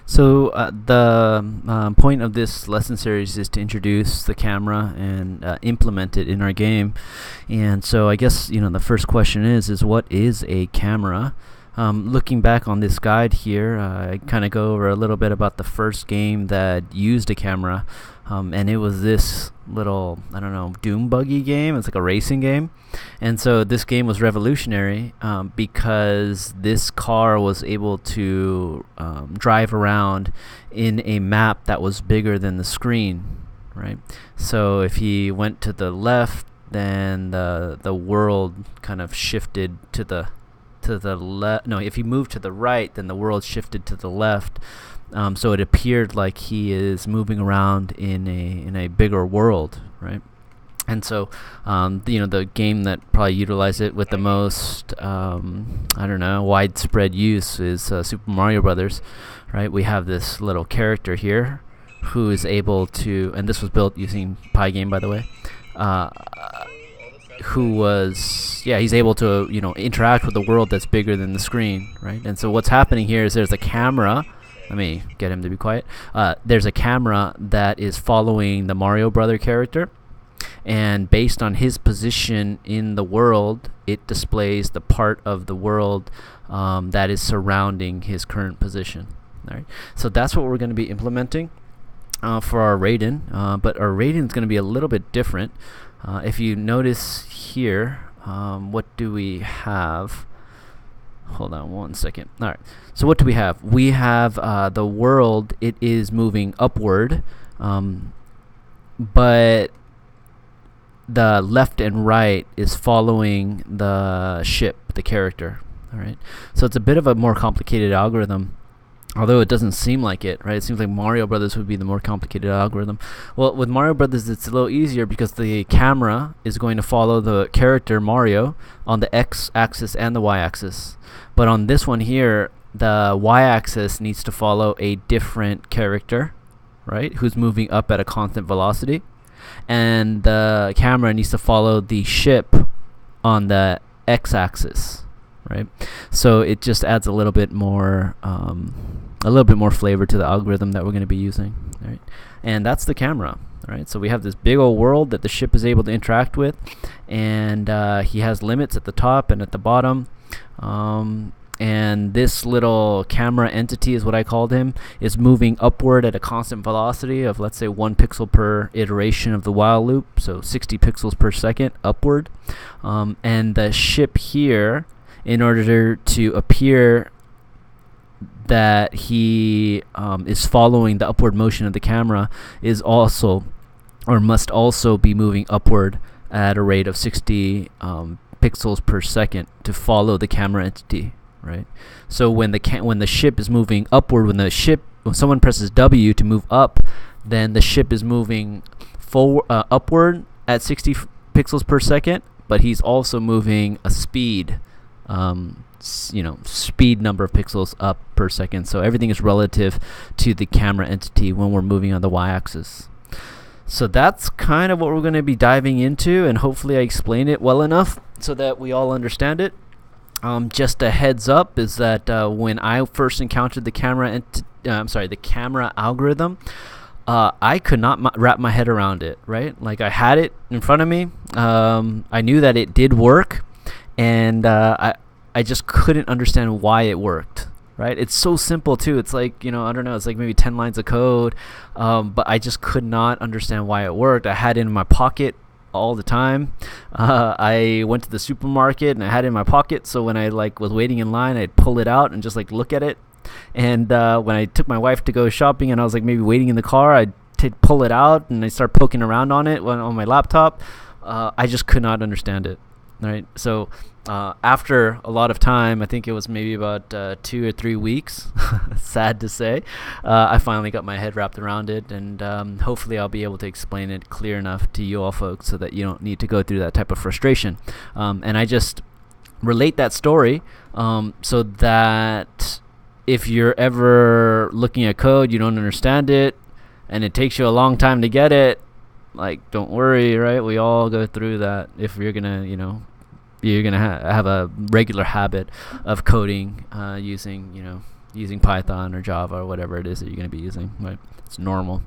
So the point of this lesson series is to introduce the camera and implement it in our game. And so I guess the first question is what is a camera? Looking back on this guide here, I kind of go over a little bit about the first game that used a camera, and it was this little, I don't know, Doom buggy game. It's like a racing game. And so this game was revolutionary because this car was able to drive around in a map that was bigger than the screen, right? So if he went to the left, then the world kind of shifted to the left. No, if he moved to the right, then the world shifted to the left. So it appeared like he is moving around in a bigger world, right? And so, the game that probably utilized it with the most, widespread use is Super Mario Brothers, right? We have this little character here who is able to, and this was built using Pygame, by the way, he's able to, interact with the world that's bigger than the screen, right? And so what's happening here is there's a camera. Let me get him to be quiet. There's a camera that is following the Mario Brother character, and based on his position in the world, it displays the part of the world that is surrounding his current position. All right. So that's what we're going to be implementing for our Raiden, but our Raiden is going to be a little bit different. If you notice here, what do we have? Hold on one second. All right. So what do we have? We have the world. It is moving upward, but the left and right is following the ship, the character. All right. So it's a bit of a more complicated algorithm, although it doesn't seem like it, right? It seems like Mario Brothers would be the more complicated algorithm. Well, with Mario Brothers, it's a little easier because the camera is going to follow the character Mario on the x-axis and the y-axis. But on this one here, the y-axis needs to follow a different character, right, who's moving up at a constant velocity. And the camera needs to follow the ship on the x-axis, right? So it just adds a little bit more flavor to the algorithm that we're going to be using, right? And that's the camera, right? So we have this big old world that the ship is able to interact with, and he has limits at the top and at the bottom. And this little camera entity is what I called him, is moving upward at a constant velocity of, let's say, 1 pixel per iteration of the while loop, so 60 pixels per second upward. And the ship here, in order to appear that he is following the upward motion of the camera, is also, or must also be moving upward at a rate of 60 pixels per second to follow the camera entity, right? So when the ship is moving upward, when someone presses W to move up, then the ship is moving upward at 60 pixels per second, but he's also moving a speed, speed number of pixels up per second. So everything is relative to the camera entity when we're moving on the y-axis. So that's kind of what we're going to be diving into, and hopefully I explain it well enough so that we all understand it. Just a heads up is that when I first encountered the camera algorithm, I could not wrap my head around it, right? Like, I had it in front of me. I knew that it did work, and I just couldn't understand why it worked, right? It's so simple too. It's like, I don't know, it's like maybe 10 lines of code, but I just could not understand why it worked. I had it in my pocket all the time. I went to the supermarket and I had it in my pocket, so when I was waiting in line, I'd pull it out and just look at it. And when I took my wife to go shopping and I was maybe waiting in the car, I'd pull it out and I start poking around on it on my laptop. I just could not understand it, right? So after a lot of time, I think it was maybe about 2 or 3 weeks, sad to say, I finally got my head wrapped around it, and hopefully I'll be able to explain it clear enough to you all folks so that you don't need to go through that type of frustration. And I just relate that story so that if you're ever looking at code, you don't understand it, and it takes you a long time to get it, don't worry, right? We all go through that if you're gonna, have a regular habit of coding using, using Python or Java or whatever it is that you're going to be using. Right? It's normal.